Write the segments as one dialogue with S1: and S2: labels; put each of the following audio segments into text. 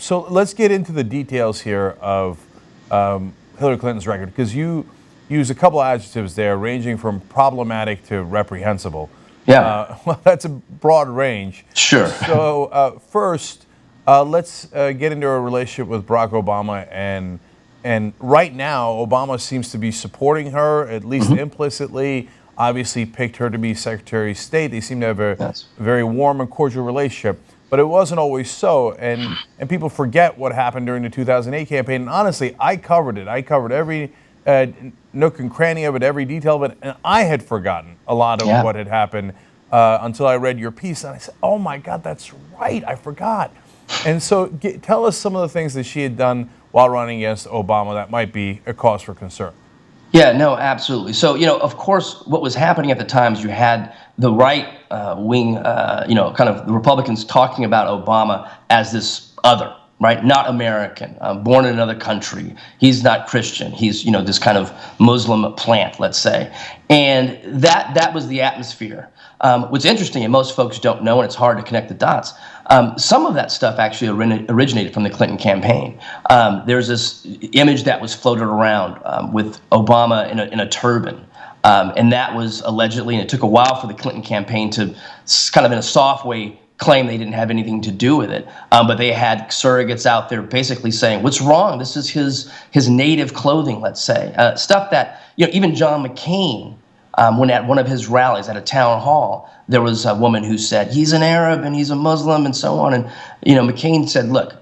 S1: So let's get into the details here of Hillary Clinton's record, because you use a couple of adjectives there, ranging from problematic to reprehensible.
S2: Yeah.
S1: Well, that's a broad range.
S2: Sure.
S1: So first, let's get into a relationship with Barack Obama, and right now, Obama seems to be supporting her, at least implicitly. Obviously, picked her to be Secretary of State. They seem to have a very warm and cordial relationship. But it wasn't always so, and people forget what happened during the 2008 campaign. And honestly, I covered it. I covered every nook and cranny of it, every detail of it, and I had forgotten a lot of what had happened until I read your piece, and I said, "Oh my God, that's right, I forgot." And so, tell us some of the things that she had done while running against Obama that might be a cause for concern.
S2: Yeah, no, absolutely. So, of course, what was happening at the time is you had the right wing, kind of the Republicans talking about Obama as this other, right? Not American, born in another country. He's not Christian. He's, this kind of Muslim plant, let's say. And that was the atmosphere. What's interesting, and most folks don't know, and it's hard to connect the dots, some of that stuff actually originated from the Clinton campaign. There's this image that was floated around with Obama in a turban. And that was allegedly, and it took a while for the Clinton campaign to kind of in a soft way claim they didn't have anything to do with it. But they had surrogates out there basically saying, what's wrong? This is his native clothing, let's say. Stuff that, even John McCain, when at one of his rallies at a town hall, there was a woman who said, he's an Arab and he's a Muslim and so on. And, McCain said, look,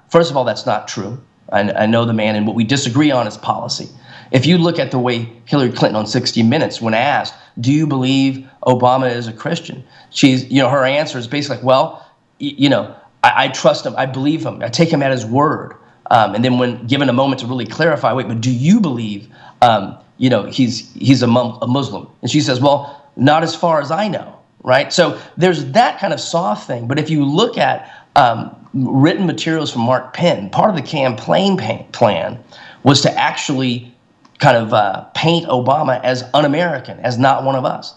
S2: first of all, that's not true. I know the man, and what we disagree on is policy. If you look at the way Hillary Clinton on 60 Minutes, when asked, do you believe Obama is a Christian? Her answer is basically like, well, I trust him. I believe him. I take him at his word. And then when given a moment to really clarify, wait, but do you believe, he's a Muslim? And she says, well, not as far as I know, right? So there's that kind of soft thing. But if you look at written materials from Mark Penn, part of the campaign plan was to actually kind of paint Obama as un-American, as not one of us.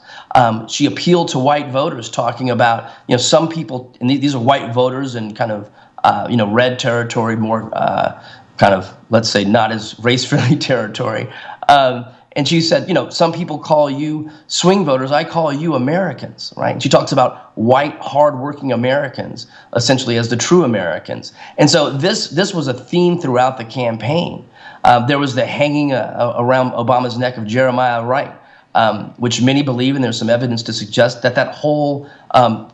S2: She appealed to white voters, talking about, some people, and these are white voters in kind of, red territory, more kind of, let's say, not as race-friendly territory. And she said, some people call you swing voters. I call you Americans, right? And she talks about white, hardworking Americans, essentially as the true Americans. And so this was a theme throughout the campaign. There was the hanging around Obama's neck of Jeremiah Wright, which many believe, and there's some evidence to suggest that whole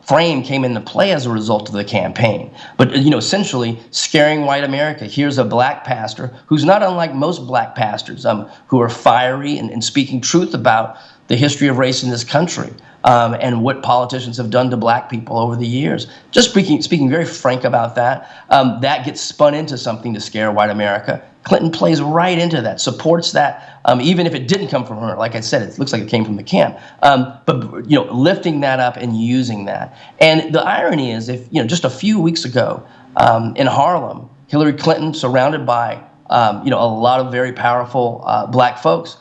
S2: frame came into play as a result of the campaign. But, essentially scaring white America. Here's a black pastor who's not unlike most black pastors, who are fiery and speaking truth about the history of race in this country, and what politicians have done to black people over the years. Just speaking very frank about that, that gets spun into something to scare white America. Clinton plays right into that, supports that, even if it didn't come from her. Like I said, it looks like it came from the camp. But lifting that up and using that. And the irony is, if just a few weeks ago in Harlem, Hillary Clinton, surrounded by a lot of very powerful black folks,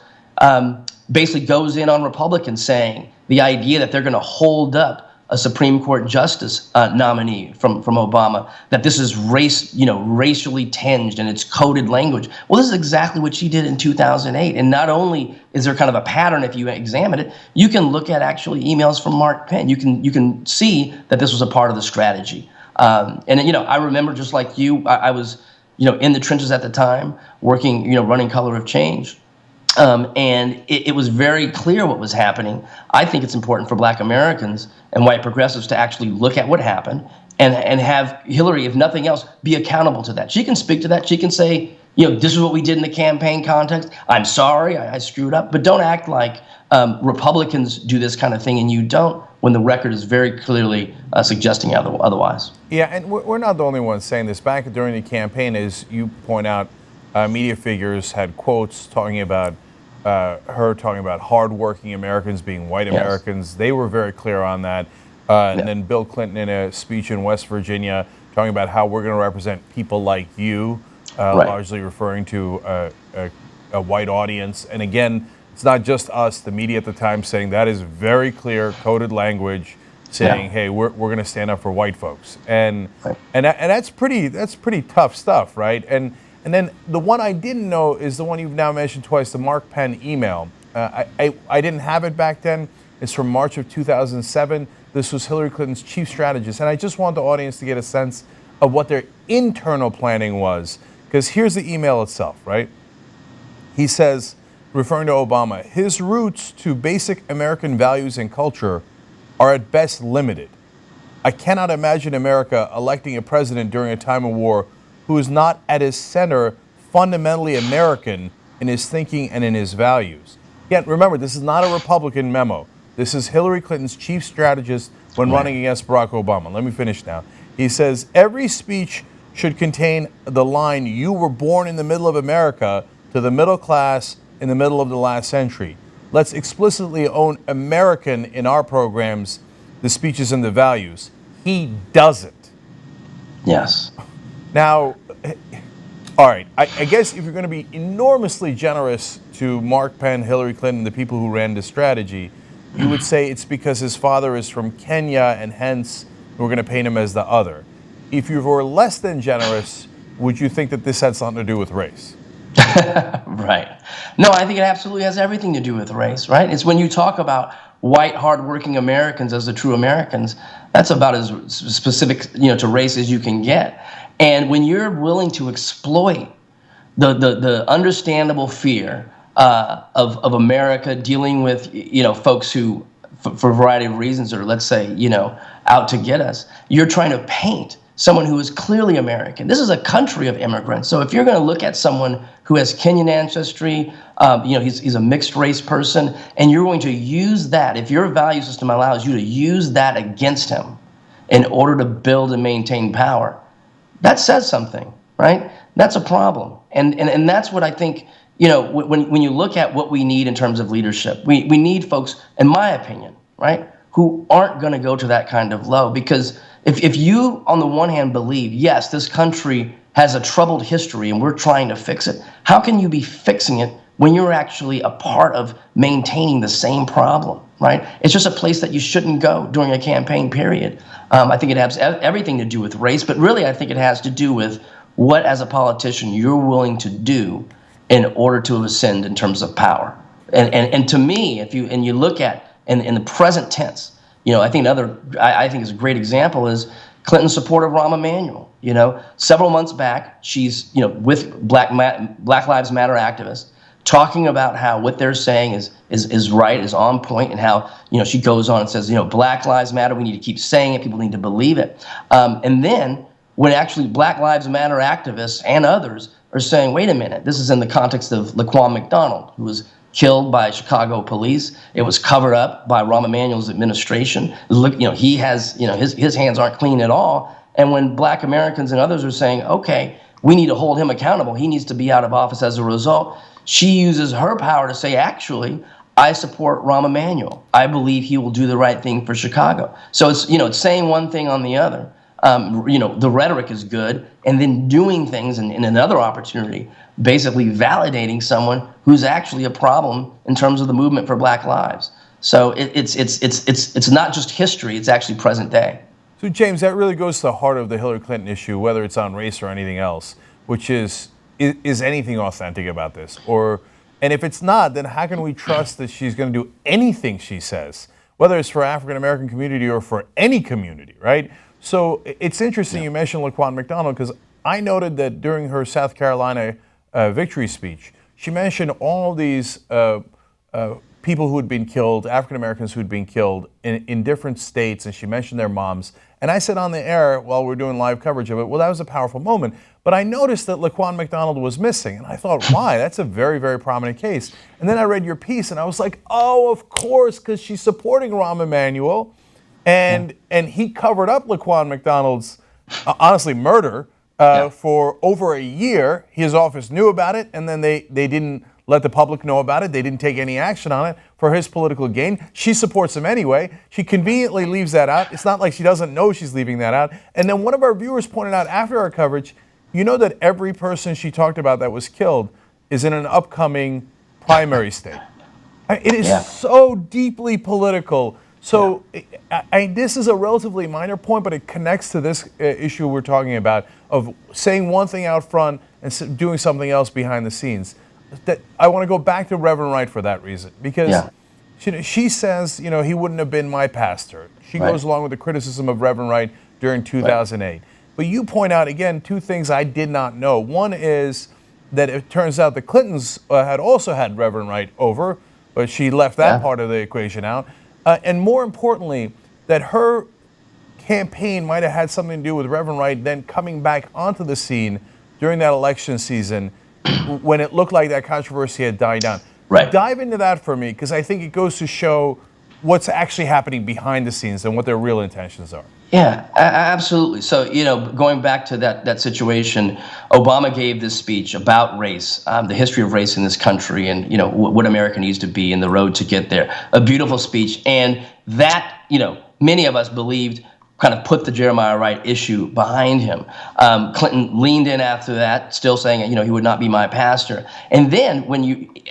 S2: basically goes in on Republicans, saying the idea that they're going to hold up a Supreme Court justice nominee from Obama, that this is racially tinged and it's coded language. Well, this is exactly what she did in 2008. And not only is there kind of a pattern, if you examine it, you can look at actually emails from Mark Penn. You can see that this was a part of the strategy. And I remember, just like you, I was in the trenches at the time, working, running Color of Change. And it was very clear what was happening. I think it's important for black Americans and white progressives to actually look at what happened and have Hillary, if nothing else, be accountable to that. She can speak to that. She can say, this is what we did in the campaign context. I'm sorry, I screwed up. But don't act like Republicans do this kind of thing and you don't, when the record is very clearly suggesting otherwise.
S1: Yeah, and we're not the only ones saying this. Back during the campaign, as you point out, media figures had quotes talking about her talking about hardworking Americans being white Americans. They were very clear on that. And then Bill Clinton, in a speech in West Virginia, talking about how we're going to represent people like you, largely referring to a white audience. And again, it's not just us, the media at the time, saying that is very clear, coded language. saying,
S2: Yeah.
S1: "Hey, we're going to stand up for white folks," and
S2: Right.
S1: that's pretty tough stuff, right? And then the one I didn't know is the one you've now mentioned twice, the Mark Penn email. I didn't have it back then. It's from March of 2007. This was Hillary Clinton's chief strategist, and I just want the audience to get a sense of what their internal planning was, because here's the email itself, right? He says, referring to Obama, his roots to basic American values and culture are at best limited. I cannot imagine America electing a president during a time of war who is not at his center fundamentally American in his thinking and in his values. Yet, remember, this is not a Republican memo. This is Hillary Clinton's chief strategist when running against Barack Obama. Let me finish now. He says, every speech should contain the line, "You were born in the middle of America," to the middle class in the middle of the last century. Let's explicitly own American in our programs, the speeches and the values. He doesn't.
S2: Yes.
S1: Now, all right, I guess if you're going to be enormously generous to Mark Penn, Hillary Clinton, the people who ran this strategy, you would say it's because his father is from Kenya and hence we're going to paint him as the other. If you were less than generous, would you think that this had something to do with race?
S2: Right. No, I think it absolutely has everything to do with race, right? It's when you talk about white, hardworking Americans as the true Americans, that's about as specific, to race as you can get. And when you're willing to exploit the understandable fear of America dealing with, folks who, for a variety of reasons, or let's say, out to get us, you're trying to paint someone who is clearly American. This is a country of immigrants. So if you're going to look at someone who has Kenyan ancestry, he's a mixed race person, and you're going to use that, if your value system allows you to use that against him in order to build and maintain power, that says something, right? That's a problem. And that's what I think, when you look at what we need in terms of leadership, we need folks, in my opinion, right, who aren't going to go to that kind of low. Because if you, on the one hand, believe, yes, this country has a troubled history and we're trying to fix it, how can you be fixing it when you're actually a part of maintaining the same problem, right? It's just a place that you shouldn't go during a campaign period. I think it has everything to do with race, but really I think it has to do with what, as a politician, you're willing to do in order to ascend in terms of power. And to me, if you look at in the present tense, I think I think is a great example is Clinton's support of Rahm Emanuel. Several months back, she's with Black Lives Matter activists, talking about how what they're saying is right, is on point, and how she goes on and says Black Lives Matter. We need to keep saying it. People need to believe it. And then when actually Black Lives Matter activists and others are saying, wait a minute, this is in the context of Laquan McDonald, who was killed by Chicago police. It was covered up by Rahm Emanuel's administration. Look, he has, his hands aren't clean at all. And when Black Americans and others are saying, okay, we need to hold him accountable, he needs to be out of office as a result, she uses her power to say, actually, I support Rahm Emanuel. I believe he will do the right thing for Chicago. So it's, it's saying one thing on the other. The rhetoric is good, and then doing things in another opportunity, basically validating someone who's actually a problem in terms of the movement for Black lives. So it's not just history; it's actually present day.
S1: So, James, that really goes to the heart of the Hillary Clinton issue, whether it's on race or anything else, which is anything authentic about this? And if it's not, then how can we trust that she's going to do anything she says, whether it's for African American community or for any community, right? So it's interesting you mentioned Laquan McDonald, because I noted that during her South Carolina victory speech, she mentioned all these people who had been killed, African Americans who had been killed in different states, and she mentioned their moms. And I said on the air while we're doing live coverage of it, well, that was a powerful moment. But I noticed that Laquan McDonald was missing, and I thought, why? That's a very, very prominent case. And then I read your piece, and I was like, oh, of course, because she's supporting Rahm Emanuel. And he covered up Laquan McDonald's, honestly, murder for over a year. His office knew about it, and then they didn't let the public know about it. They didn't take any action on it for his political gain. She supports him anyway. She conveniently leaves that out. It's not like she doesn't know she's leaving that out. And then one of our viewers pointed out after our coverage, that every person she talked about that was killed is in an upcoming primary state. It is so deeply political So this is a relatively minor point, but it connects to this issue we're talking about of saying one thing out front and doing something else behind the scenes. That I want to go back to Reverend Wright for that reason, because she says, he wouldn't have been my pastor. She goes along with the criticism of Reverend Wright during 2008. But you point out, again, two things I did not know. One is that it turns out the Clintons had also had Reverend Wright over, but she left that part of the equation out. And more importantly, that her campaign might have had something to do with Reverend Wright then coming back onto the scene during that election season when it looked like that controversy had died down.
S2: Right.
S1: Dive into that for me, because I think it goes to show what's actually happening behind the scenes and what their real intentions are.
S2: Yeah, absolutely. So, going back to that situation, Obama gave this speech about race, the history of race in this country, and, what America needs to be and the road to get there. A beautiful speech. And that, many of us believed kind of put the Jeremiah Wright issue behind him. Clinton leaned in after that, still saying, he would not be my pastor. And then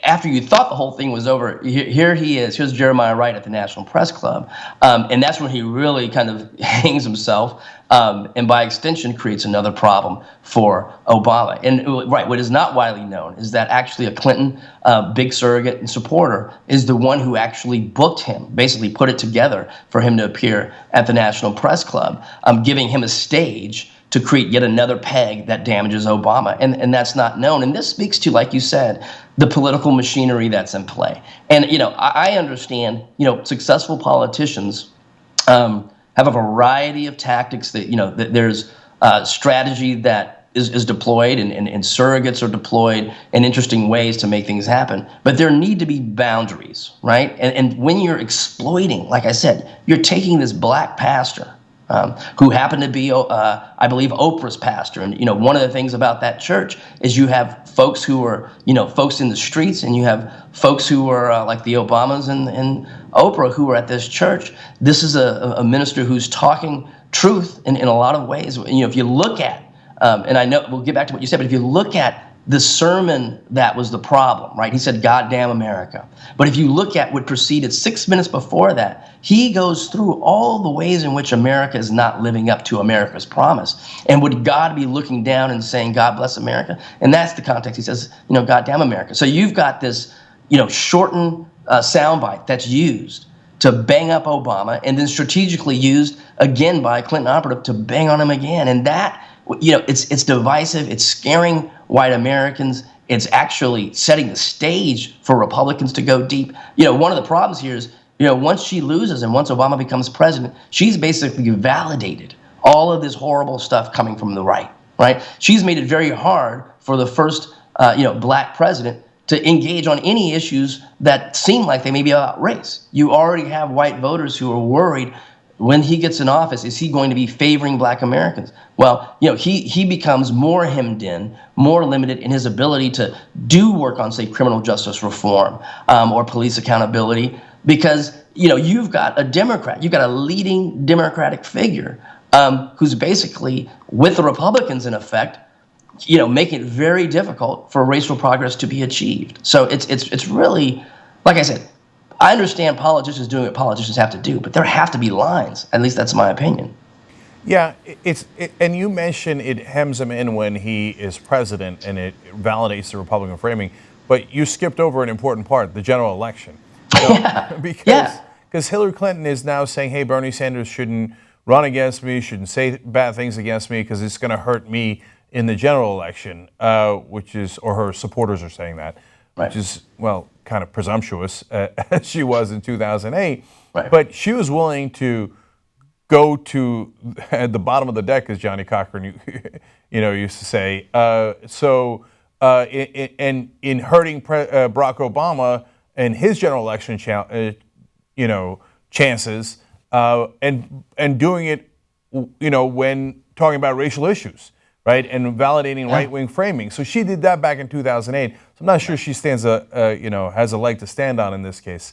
S2: after you thought the whole thing was over, here he is. Here's Jeremiah Wright at the National Press Club. And that's when he really kind of hangs himself, and by extension creates another problem for Obama. And what is not widely known is that actually a Clinton big surrogate and supporter is the one who actually booked him, basically put it together for him to appear at the National Press Club, giving him a stage to create yet another peg that damages Obama. And that's not known. And this speaks to, like you said, the political machinery that's in play. And, I understand, successful politicians have a variety of tactics that, that there's strategy that is deployed and surrogates are deployed in interesting ways to make things happen. But there need to be boundaries, right? And when you're exploiting, like I said, you're taking this black pastor who happened to be, I believe, Oprah's pastor. And, one of the things about that church is you have folks who are, folks in the streets, and you have folks who are like the Obamas and Oprah who are at this church. This is a minister who's talking truth in a lot of ways. If you look at, and I know we'll get back to what you said, but if you look at the sermon that was the problem, right? He said, "God damn America." But if you look at what preceded 6 minutes before that, he goes through all the ways in which America is not living up to America's promise. And would God be looking down and saying, "God bless America"? And that's the context. He says, "God damn America." So you've got this, shortened soundbite that's used to bang up Obama, and then strategically used again by a Clinton operative to bang on him again. And that, it's divisive. It's scaring white Americans. It's actually setting the stage for Republicans to go deep. One of the problems here is, once she loses and once Obama becomes president, she's basically validated all of this horrible stuff coming from the right, right? She's made it very hard for the first, black president to engage on any issues that seem like they may be about race. You already have white voters who are worried, when he gets in office, is he going to be favoring black Americans? Well, he becomes more hemmed in, more limited in his ability to do work on, say, criminal justice reform or police accountability, because, you've got a Democrat, you've got a leading Democratic figure who's basically with the Republicans, in effect, making it very difficult for racial progress to be achieved. So it's really, like I said, I understand politicians doing what politicians have to do, but there have to be lines. At least that's my opinion.
S1: Yeah, and you mentioned it hems him in when he is president, and it validates the Republican framing. But you skipped over an important part: the general election. Because Hillary Clinton is now saying, "Hey, Bernie Sanders shouldn't run against me, shouldn't say bad things against me, because it's going to hurt me in the general election," or her supporters are saying that. Which is, well, kind of presumptuous, as she was in 2008. Right. But she was willing to go to at the bottom of the deck, as Johnny Cochran, used to say. In hurting Barack Obama and his general election, chances, and doing it, when talking about racial issues. Right, and validating right-wing framing. So she did that back in 2008. So I'm not sure she stands has a leg to stand on in this case.